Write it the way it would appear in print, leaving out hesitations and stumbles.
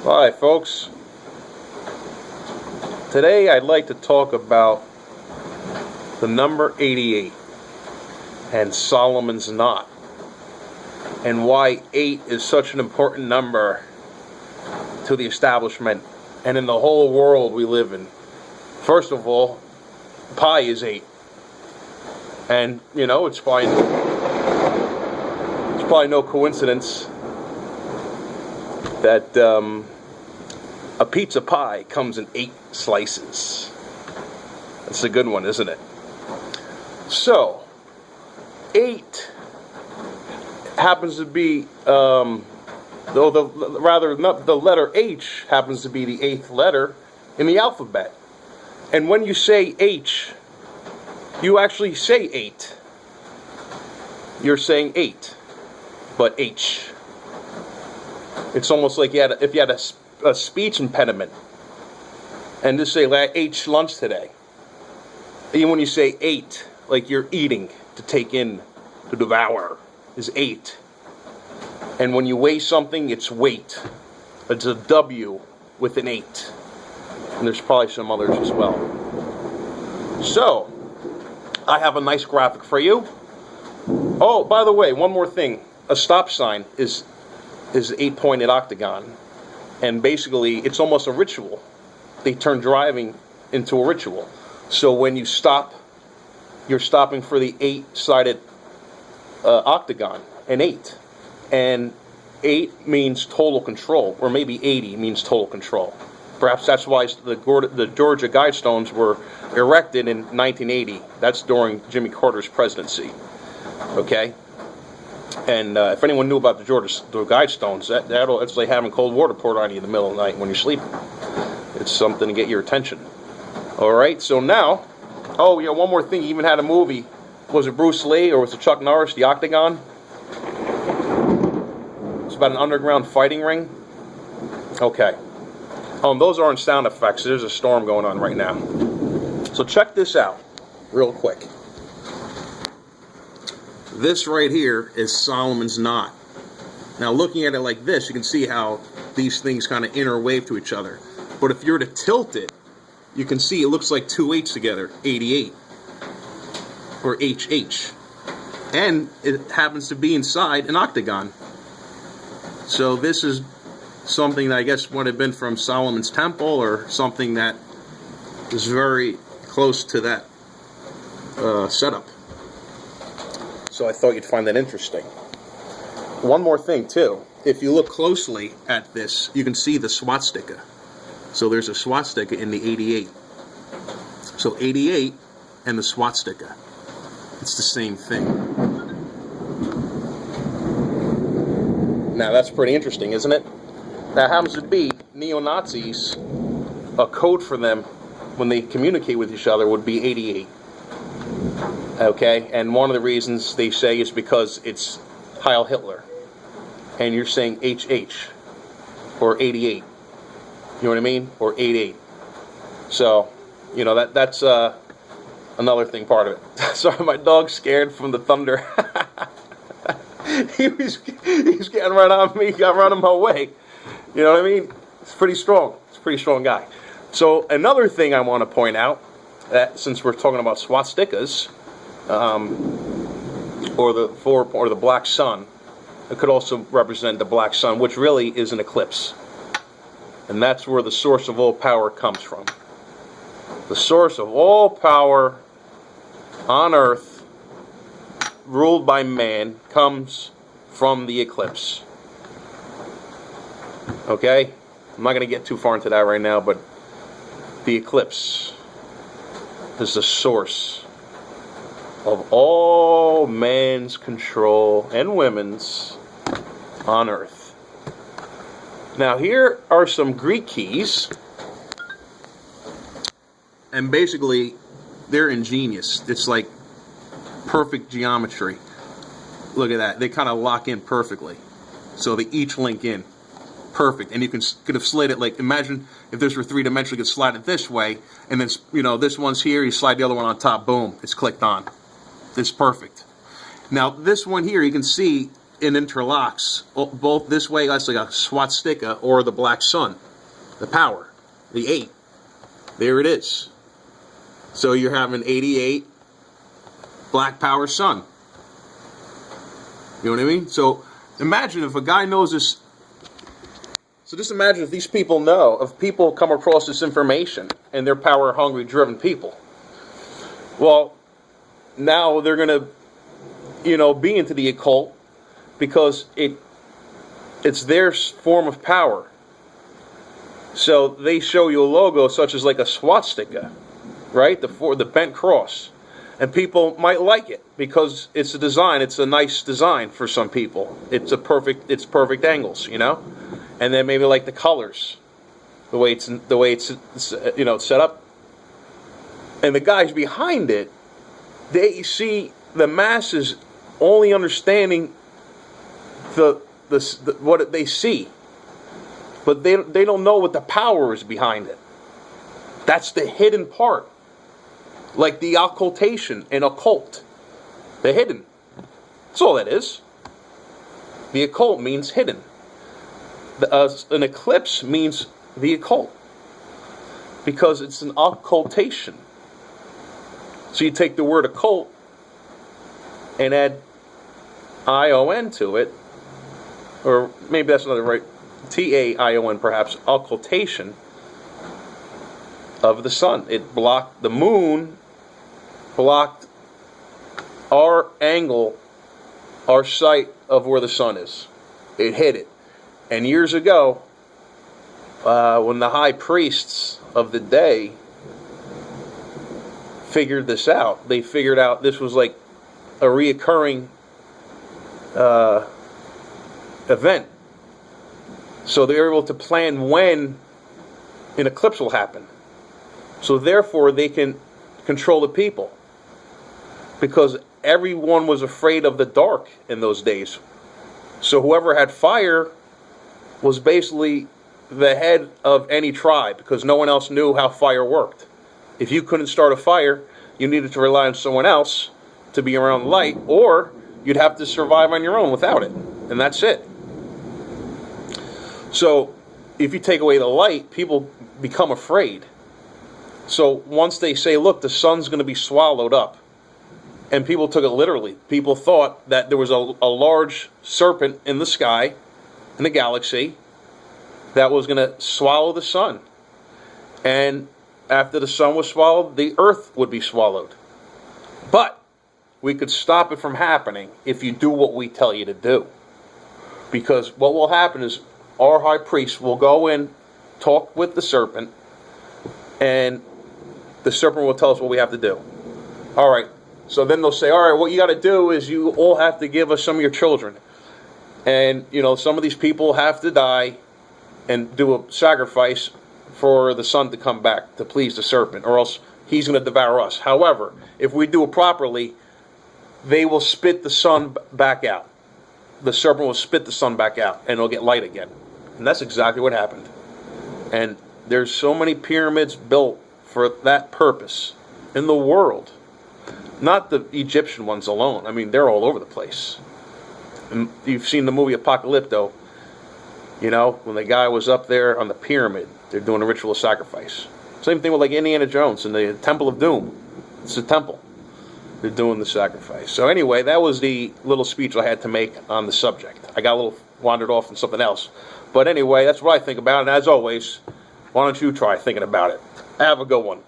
Hi folks, today I'd like to talk about the number 88 and Solomon's knot and why 8 is such an important number to the establishment and in the whole world we live in. First of all, pi is 8, and it's probably no coincidence that a pizza pie comes in 8 slices. That's a good one, isn't it? So, 8 happens to be, the letter H happens to be the 8th letter in the alphabet. And when you say H, you actually say 8. You're saying 8, but H. It's almost like if you had a speech impediment and just say, I ate lunch today. Even when you say 8, like you're eating, to take in, to devour, is 8. And when you weigh something, it's weight. It's a W with an 8. And there's probably some others as well. So, I have a nice graphic for you. Oh, by the way, one more thing. A stop sign is an 8-pointed octagon. And basically, it's almost a ritual. They turn driving into a ritual. So when you stop, you're stopping for the 8-sided octagon, an 8. And 8 means total control, or maybe 80 means total control. Perhaps that's why the Georgia Guidestones were erected in 1980. That's during Jimmy Carter's presidency. Okay? And if anyone knew about the Guidestones, it's like having cold water poured on you in the middle of the night when you're sleeping. It's something to get your attention. Alright, so now, one more thing. You even had a movie. Was it Bruce Lee or was it Chuck Norris, The Octagon? It's about an underground fighting ring. Okay. Those aren't sound effects. There's a storm going on right now. So check this out real quick. This right here is Solomon's knot. Now looking at it like this, you can see how these things kind of interwave to each other. But if you were to tilt it, you can see it looks like 2 8s together, 88. Or HH. And it happens to be inside an octagon. So this is something that I guess would have been from Solomon's temple or something that is very close to that setup. So I thought you'd find that interesting. One more thing, too. If you look closely at this, you can see the swastika. So there's a swastika in the 88. So 88 and the swastika. It's the same thing. Now that's pretty interesting, isn't it? That happens to be neo-Nazis. A code for them when they communicate with each other would be 88. Okay, and one of the reasons they say is because it's Heil Hitler, and you're saying HH, or 88. You know what I mean? Or 88. So, that's another thing, part of it. Sorry, my dog's scared from the thunder. He's getting right on me, got right on my way. You know what I mean? It's pretty strong. It's a pretty strong guy. So another thing I want to point out, that since we're talking about swastikas, or the black sun, it could also represent the black sun, which really is an eclipse. And that's where the source of all power comes from. The source of all power on earth, ruled by man, comes from the eclipse. Okay? I'm not going to get too far into that right now, but the eclipse is the source of all man's control and women's on earth. Now here are some Greek keys, and basically they're ingenious. It's like perfect geometry. Look at that. They kind of lock in perfectly. So they each link in. Perfect. And you could have slid it, like, imagine if this were 3-dimensional, you could slide it this way, and then, this one's here, you slide the other one on top, boom, it's clicked on. It's perfect. Now, this one here, you can see it interlocks both this way. That's like a swastika or the black sun, the power, the 8. There it is. So you're having 88 black power sun. You know what I mean? So imagine if a guy knows this. So just imagine if these people know, if people come across this information and they're power hungry, driven people. Well, now they're going to, be into the occult because it's their form of power. So they show you a logo such as like a swastika, right? The bent cross. And people might like it because it's a design. It's a nice design for some people. It's perfect angles, And then maybe like the colors, the way it's set up. And the guys behind it, they see the masses only understanding the what they see, but they don't know what the power is behind it. That's the hidden part, like the occultation and occult. The hidden. That's all that is. The occult means hidden. An eclipse means the occult because it's an occultation. So you take the word occult and add I-O-N to it, or maybe that's not the right, T-A-I-O-N perhaps, occultation of the sun. It blocked the moon, blocked our angle, our sight of where the sun is. It hid it. And years ago, when the high priests of the day figured this out, they figured out this was like a reoccurring event. So they were able to plan when an eclipse will happen. So therefore they can control the people. Because everyone was afraid of the dark in those days. So whoever had fire was basically the head of any tribe, because no one else knew how fire worked. If you couldn't start a fire, you needed to rely on someone else to be around light, or you'd have to survive on your own without it. And that's it. So if you take away the light, people become afraid. So once they say, look, the sun's going to be swallowed up, and people took it literally. People thought that there was a large serpent in the sky, in the galaxy, that was going to swallow the sun. And after the sun was swallowed, the earth would be swallowed. But we could stop it from happening if you do what we tell you to do. Because what will happen is our high priest will go in, talk with the serpent, and the serpent will tell us what we have to do. All right. So then they'll say, all right, what you got to do is you all have to give us some of your children. And, some of these people have to die and do a sacrifice for the sun to come back to please the serpent, or else he's going to devour us. However, if we do it properly, they will spit the sun back out. The serpent will spit the sun back out, and it'll get light again. And that's exactly what happened. And there's so many pyramids built for that purpose in the world. Not the Egyptian ones alone. I mean, they're all over the place. And you've seen the movie Apocalypto. When the guy was up there on the pyramid, they're doing a ritual of sacrifice. Same thing with like Indiana Jones and the Temple of Doom. It's a temple. They're doing the sacrifice. So anyway, that was the little speech I had to make on the subject. I got a little wandered off on something else. But anyway, that's what I think about it. And as always, why don't you try thinking about it? Have a good one.